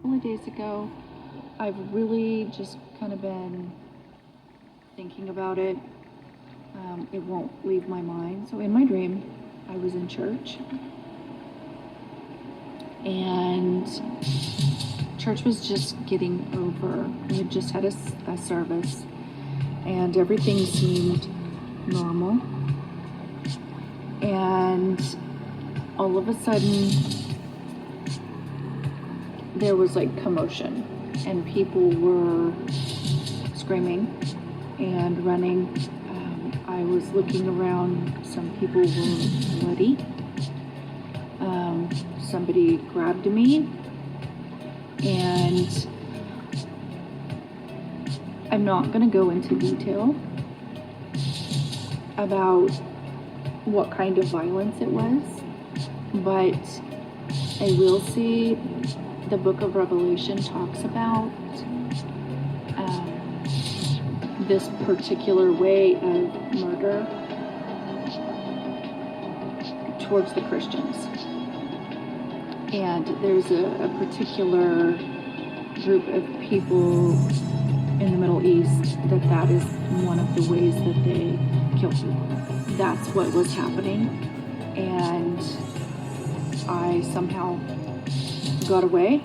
couple of days ago. I've really just kind of been thinking about it. It won't leave my mind. So in my dream, I was in church, and church was just getting over. We had just had a service, and everything seemed normal. And all of a sudden, there was like commotion, and people were screaming and running. I was looking around, some people were bloody. Somebody grabbed me, and I'm not going to go into detail about what kind of violence it was, but I will say the book of Revelation talks about this particular way of murder towards the Christians. And there's a particular group of people in the Middle East that is one of the ways that they kill people. That's what was happening, and I somehow got away.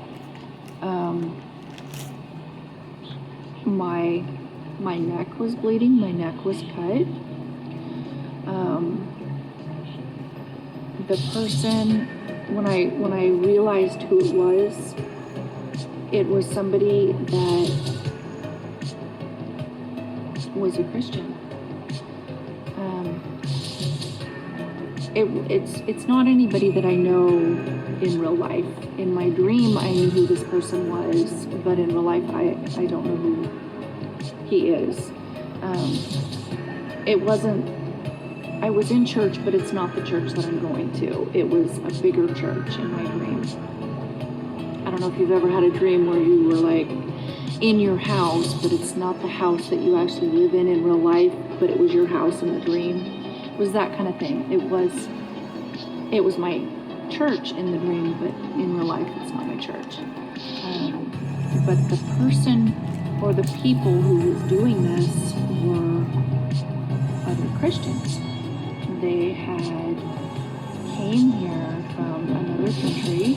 My neck was bleeding, my neck was cut. The person, when I realized who it was somebody that was a Christian. It's not anybody that I know in real life. In my dream, I knew who this person was, but in real life, I don't know who he is. I was in church, but it's not the church that I'm going to. It was a bigger church in my dream. I don't know if you've ever had a dream where you were like in your house, but it's not the house that you actually live in real life, but it was your house in the dream. It was that kind of thing. It was my church in the dream, but in real life, it's not my church. But the person or the people who was doing this were other Christians. They had came here from another country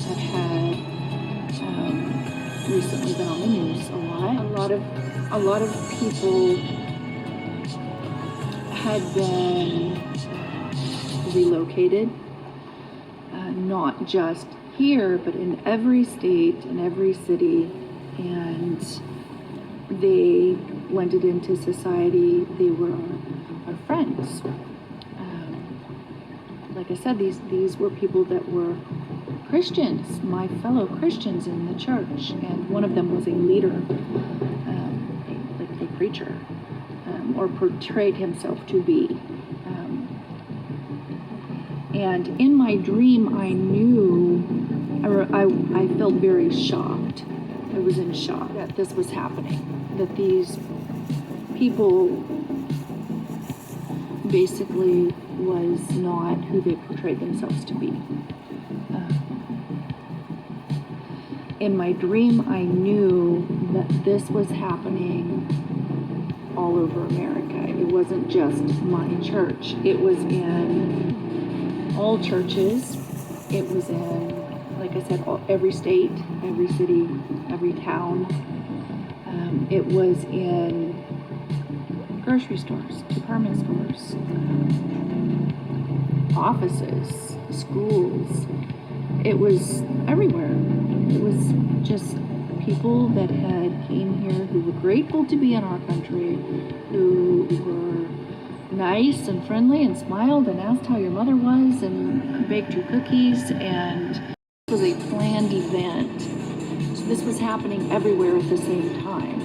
that had recently been on the news a lot. A lot of people had been relocated, not just here, but in every state, in every city, and they blended into society. They were our friends. Like I said, these were people that were Christians, my fellow Christians in the church, and one of them was a leader, like a preacher, or portrayed himself to be. And in my dream, I knew, I felt very shocked. I was in shock that this was happening, that these people basically was not who they portrayed themselves to be. In my dream, I knew that this was happening all over America. It wasn't just my church. It was in all churches. It was in, like I said, every state, every city, every town. It was in grocery stores, department stores, offices, schools. It was everywhere. It was just people that had came here who were grateful to be in our country, who were nice and friendly and smiled and asked how your mother was and baked your cookies, and it was a planned event. So this was happening everywhere at the same time.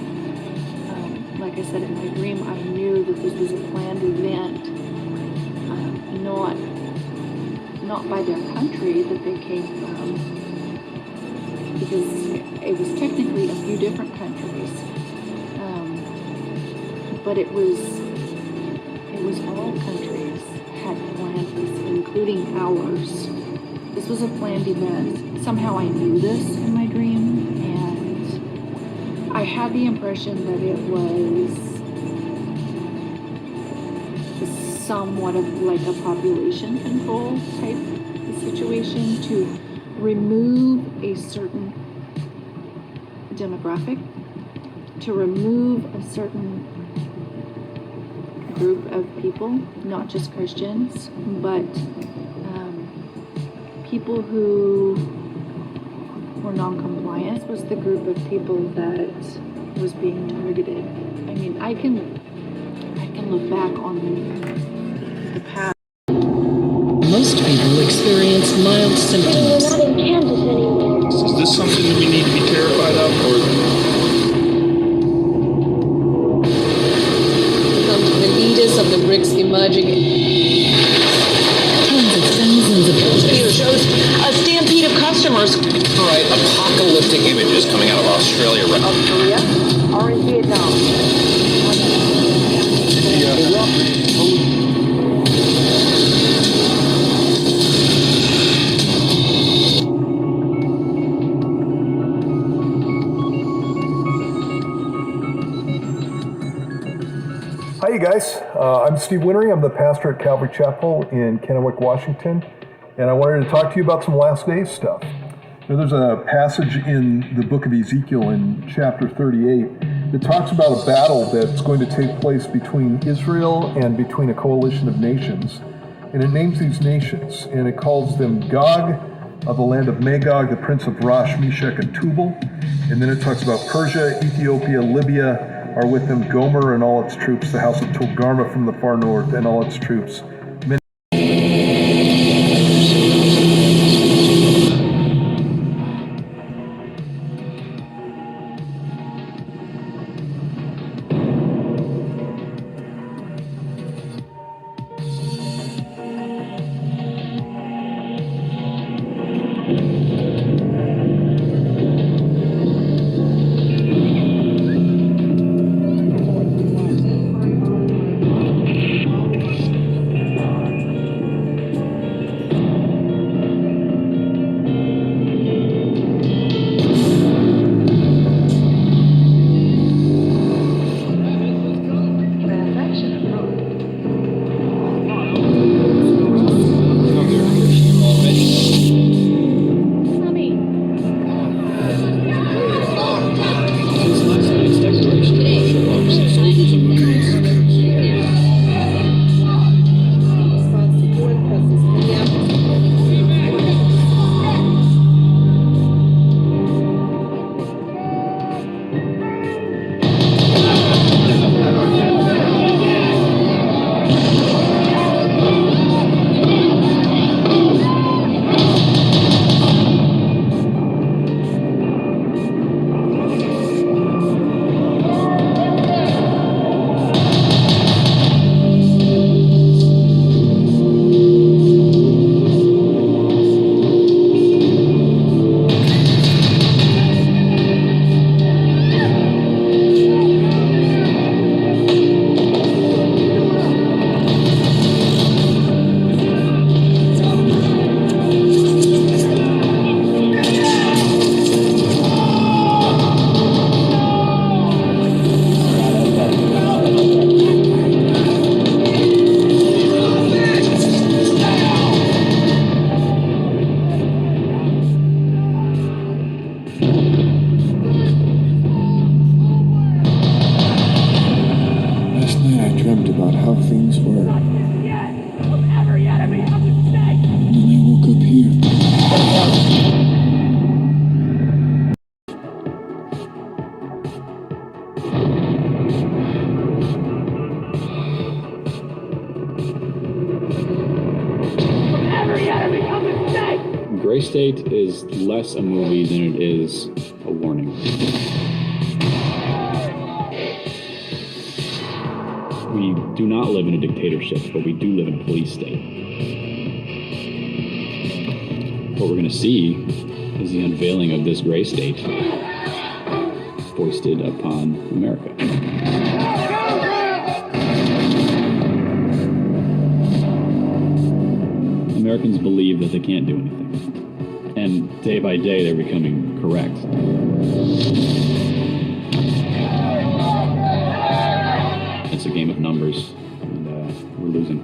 Like I said, in my dream, I knew that this was a planned event, not by their country that they came from, because it was technically a few different countries, but it was all countries had planned this, including ours. This was a planned event. Somehow I knew this in my dream. I had the impression that it was somewhat of like a population control type situation to remove a certain demographic, to remove a certain group of people, not just Christians, but people who were non-compliant was the group of people that was being targeted. I mean, I can look back on the past. Most people experience mild symptoms. We're not in Kansas anymore. Is this something that we need to be terrified of, or? Come to the leaders of the BRICS emerging. Tens of thousands of video shows a stampede of customers. All right, apocalyptic images coming out of Australia. Of Korea or in Vietnam? Hi, you guys. I'm Steve Wintery. I'm the pastor at Calvary Chapel in Kennewick, Washington, and I wanted to talk to you about some last days stuff. Now, there's a passage in the book of Ezekiel in chapter 38 that talks about a battle that's going to take place between Israel and between a coalition of nations, and it names these nations, and it calls them Gog of the land of Magog, the prince of Rosh, Meshech, and Tubal, and then it talks about Persia, Ethiopia, Libya, are with them Gomer and all its troops, the house of Togarmah from the far north and all its troops. Gray State is less a movie than it is a warning. We do not live in a dictatorship, but we do live in a police state. What we're going to see is the unveiling of this gray state foisted upon America. Americans believe that they can't do anything. And day by day, they're becoming correct. numbers, and we're losing.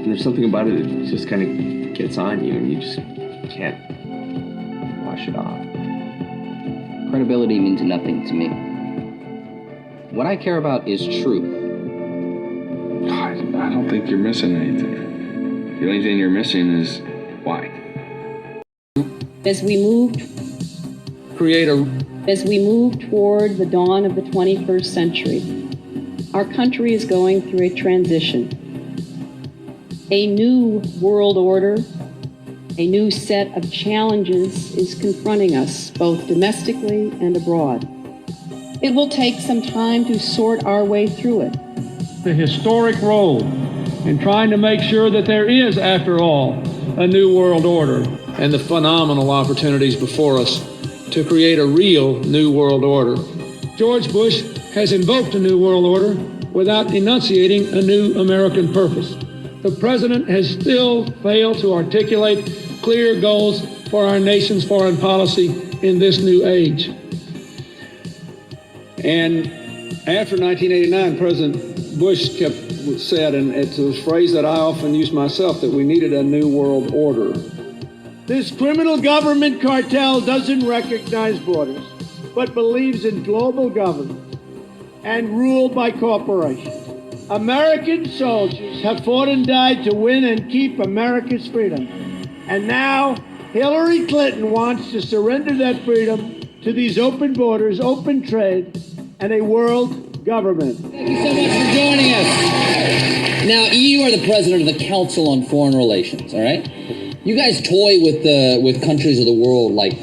And there's something about it that just kind of gets on you, and you just can't wash it off. Credibility means nothing to me. What I care about is truth. I don't think you're missing anything. The only thing you're missing is why. As we move toward the dawn of the 21st century, our country is going through a transition. A new world order, a new set of challenges is confronting us, both domestically and abroad. It will take some time to sort our way through it. The historic role in trying to make sure that there is, after all, a new world order, and the phenomenal opportunities before us to create a real new world order. George Bush has invoked a new world order without enunciating a new American purpose. The president has still failed to articulate clear goals for our nation's foreign policy in this new age. And after 1989, President Bush said, and it's a phrase that I often use myself, that we needed a new world order. This criminal government cartel doesn't recognize borders, but believes in global governance and ruled by corporations. American soldiers have fought and died to win and keep America's freedom. And now Hillary Clinton wants to surrender that freedom to these open borders, open trade, and a world government. Thank you so much for joining us. Now, you are the president of the Council on Foreign Relations, all right? You guys toy with countries of the world like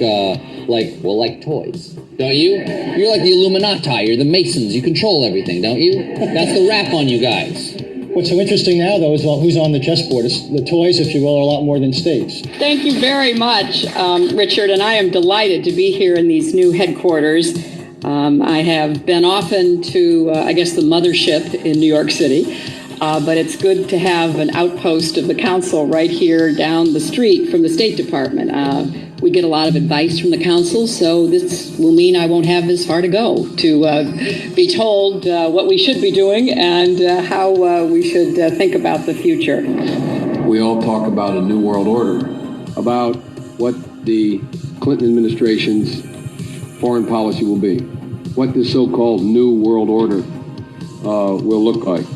toys, don't you? You're like the Illuminati, you're the Masons, you control everything, don't you? That's the rap on you guys. What's so interesting now, though, is who's on the chessboard. The toys, if you will, are a lot more than states. Thank you very much, Richard, and I am delighted to be here in these new headquarters. I have been often to, the mothership in New York City, but it's good to have an outpost of the council right here down the street from the State Department. We get a lot of advice from the council, so this will mean I won't have as far to go to be told what we should be doing and how we should think about the future. We all talk about a new world order, about what the Clinton administration's foreign policy will be, what this so-called new world order will look like.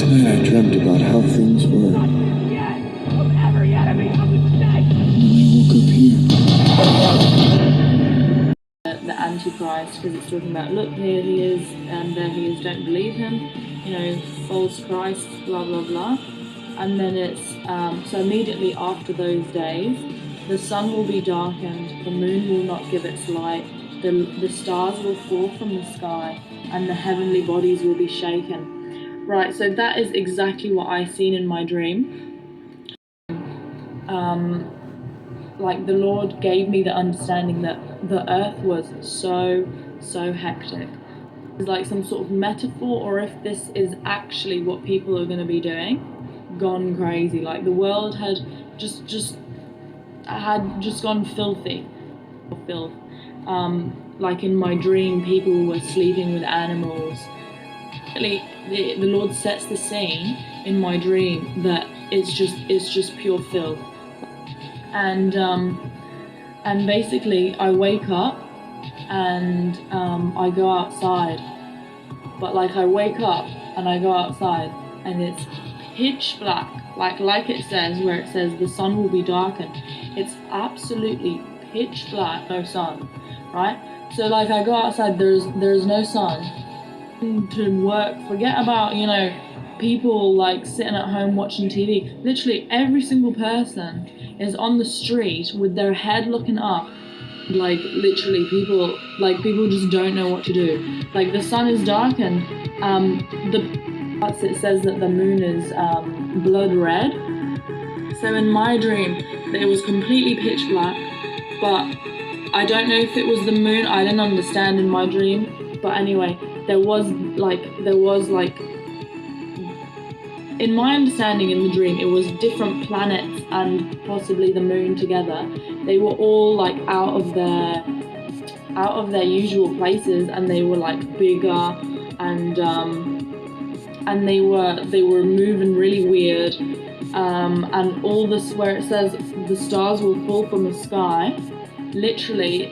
Last night I dreamt about how things were. And then I woke up here. The Antichrist, because it's talking about, look, here he is, and there he is, don't believe him, you know, false Christ, blah, blah, blah. And then it's, so immediately after those days, the sun will be darkened, the moon will not give its light, the stars will fall from the sky, and the heavenly bodies will be shaken. Right, so that is exactly what I seen in my dream. Like the Lord gave me the understanding that the earth was so hectic. It's like some sort of metaphor, or if this is actually what people are going to be doing, gone crazy. Like the world had just gone filthy. Filth. Like in my dream, people were sleeping with animals. Really, the Lord sets the scene in my dream that it's just pure filth. And basically I wake up and I go outside, but like I wake up and I go outside and it's pitch black, like it says, where it says the sun will be darkened. It's absolutely pitch black, no sun, right? So like I go outside, there's no sun. To work, forget about, you know, people like sitting at home watching TV. Literally every single person is on the street with their head looking up. Like literally people just don't know what to do. Like the sun is darkened. It says that the moon is blood red. So in my dream, it was completely pitch black, but I don't know if it was the moon. I didn't understand in my dream, but anyway, there was like in my understanding in the dream, it was different planets and possibly the moon together. They were all like out of their usual places, and they were like bigger, and they were moving really weird, and all this where it says the stars will fall from the sky. Literally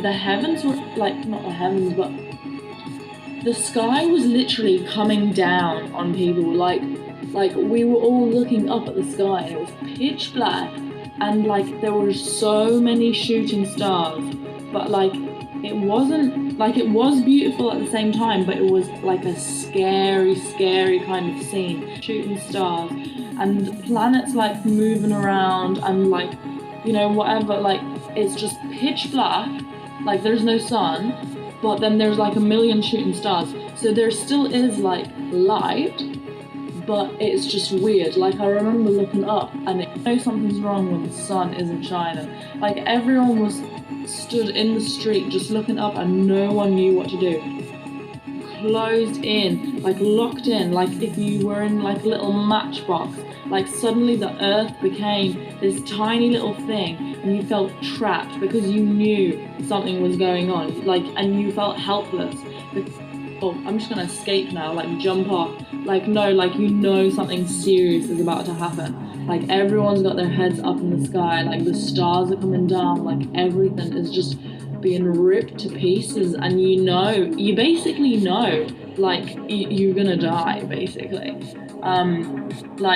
the heavens were like, not the heavens, but the sky was literally coming down on people. Like we were all looking up at the sky and it was pitch black, and like there were so many shooting stars, but like it wasn't, like it was beautiful at the same time, but it was like a scary kind of scene. Shooting stars and planets like moving around and like, you know, whatever, like it's just pitch black, like there's no sun, but then there's like a million shooting stars. So there still is like light, but it's just weird. Like I remember looking up and I know something's wrong when the sun isn't shining. Like everyone was stood in the street just looking up and no one knew what to do. Closed in, like locked in, like if you were in like a little matchbox. Like suddenly the earth became this tiny little thing and you felt trapped because you knew something was going on, like, and you felt helpless. Oh, I'm just gonna escape now, like jump off. Like no, like you know something serious is about to happen. Like everyone's got their heads up in the sky, like the stars are coming down, like everything is just being ripped to pieces, and you basically know, like you're gonna die basically. Like